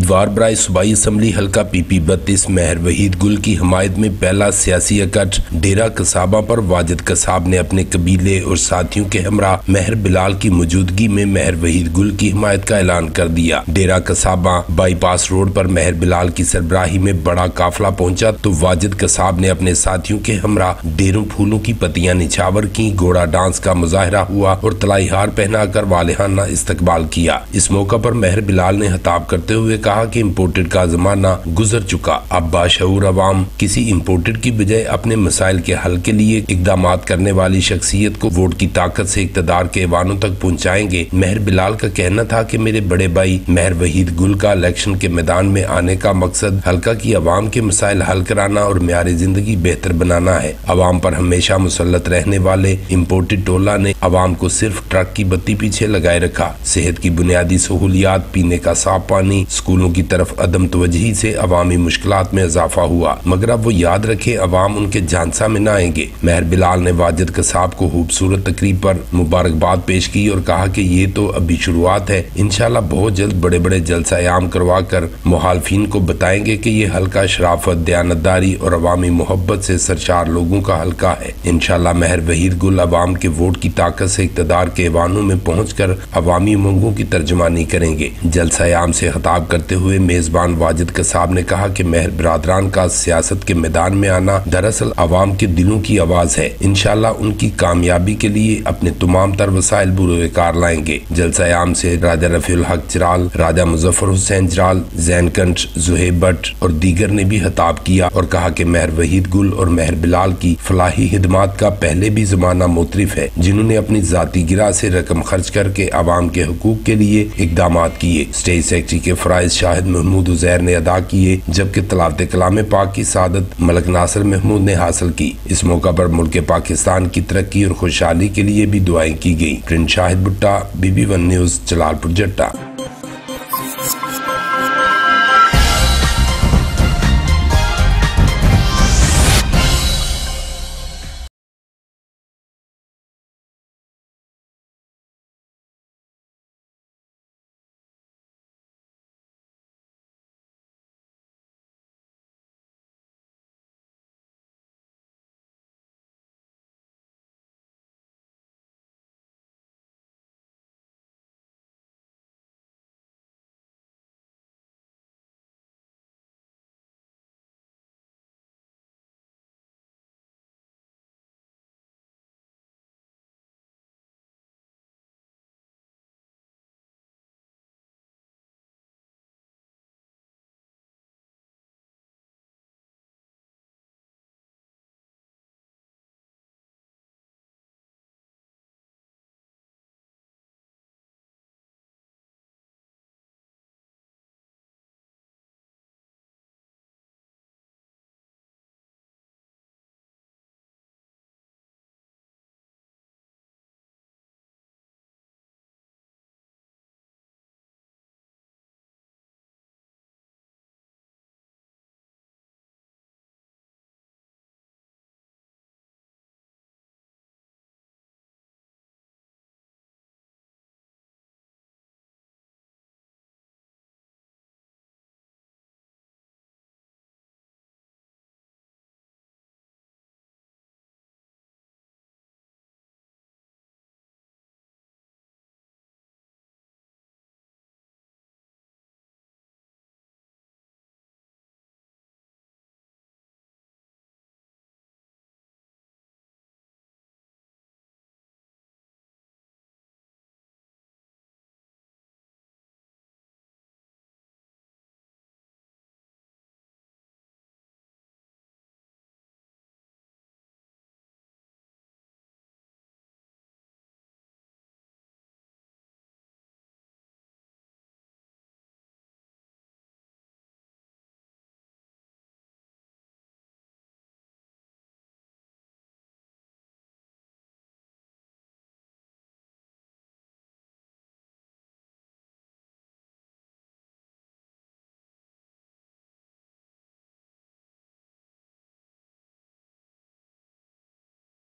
امیدوار برائے صوبائی اسمبلی حلقہ پی پی 32 مہر وحید گل کی حمایت میں پہلا سیاسی اکٹھ ڈیرہ قصابہ پر واجد قصاب نے اپنے قبیلے اور ساتھیوں کے ہمراہ مہر بلال کی موجودگی میں مہر وحید گل کی حمایت کا اعلان کر دیا۔ ڈیرہ قصابہ بائی پاس روڈ پر مہر بلال کی سربراہی میں بڑا قافلہ پہنچا تو واجد قصاب نے اپنے ساتھیوں کے ہمراہ ڈیروں پھولوں کی پتیاں نچھاور کی، گھوڑا ڈانس کا مظاہرہ ہوا اور طلائی ہار پہنا کر والہانہ استقبال کیا۔ اس موقع پر مہر بلال نے خطاب کرتے ہوئے کہا کہ امپورٹڈ کا زمانہ گزر چکا، اب باشعور عوام کسی امپورٹڈ کی بجائے اپنے مسائل کے حل کے لیے اقدامات کرنے والی شخصیت کو ووٹ کی طاقت سے اقتدار کے ایوانوں تک پہنچائیں گے۔ مہر بلال کا کہنا تھا کہ میرے بڑے بھائی مہر وحید گل کا الیکشن کے میدان میں آنے کا مقصد حلقہ کی عوام کے مسائل حل کرانا اور معیار زندگی بہتر بنانا ہے۔ عوام پر ہمیشہ مسلط رہنے والے امپورٹڈ ٹولہ نے عوام کو صرف ٹرک کی بتی پیچھے لگائے رکھا۔ صحت کی بنیادی سہولیات، پینے کا صاف پانی، اسکولوں کی طرف عدم توجہی سے عوامی مشکلات میں اضافہ ہوا، مگر اب وہ یاد رکھیں عوام ان کے جھانسا میں نہ آئیں گے۔ مہر بلال نے واجد قصاب کو خوبصورت تقریب پر مبارکباد پیش کی اور کہا کہ یہ تو ابھی شروعات ہے، انشاءاللہ بہت جلد بڑے بڑے جلسہ عام کروا کر مخالفین کو بتائیں گے کہ یہ حلقہ شرافت، دیانتداری اور عوامی محبت سے سرشار لوگوں کا حلقہ ہے۔ انشاءاللہ مہر وحید گل عوام کے ووٹ کی طاقت سے اقتدار کے ایوانوں میں پہنچ کر عوامی منگوں کی ترجمانی کریں گے۔ جلسہ عام سے خطاب کرتے ہوئے میزبان واجد قصاب نے کہا کہ مہر برادران کا سیاست کے میدان میں آنا دراصل عوام کے دلوں کی آواز ہے، انشاءاللہ ان کی کامیابی کے لیے اپنے تمام تر وسائل بروئے لائیں گے۔ جلسہ عام سے راجہ رفیع الحق چرال، راجہ مظفر حسین چرال، زین کنٹ، زہیب بٹ اور دیگر نے بھی خطاب کیا اور کہا کہ مہر وحید گل اور مہر بلال کی فلاحی خدمات کا پہلے بھی زمانہ موترف ہے، جنہوں نے اپنی ذاتی گراہ سے رقم خرچ کر کے عوام کے حقوق کے لیے اقدامات کیے۔ اسٹیٹ سیکرٹری کے فرائض شاہد محمود عزیر نے ادا کیے، جبکہ تلاوت کلام پاک کی سعادت ملک ناصر محمود نے حاصل کی۔ اس موقع پر ملک پاکستان کی ترقی اور خوشحالی کے لیے بھی دعائیں کی گئیں۔ پرنس شاہد بھٹا، BB1 نیوز، جلال پور جٹا۔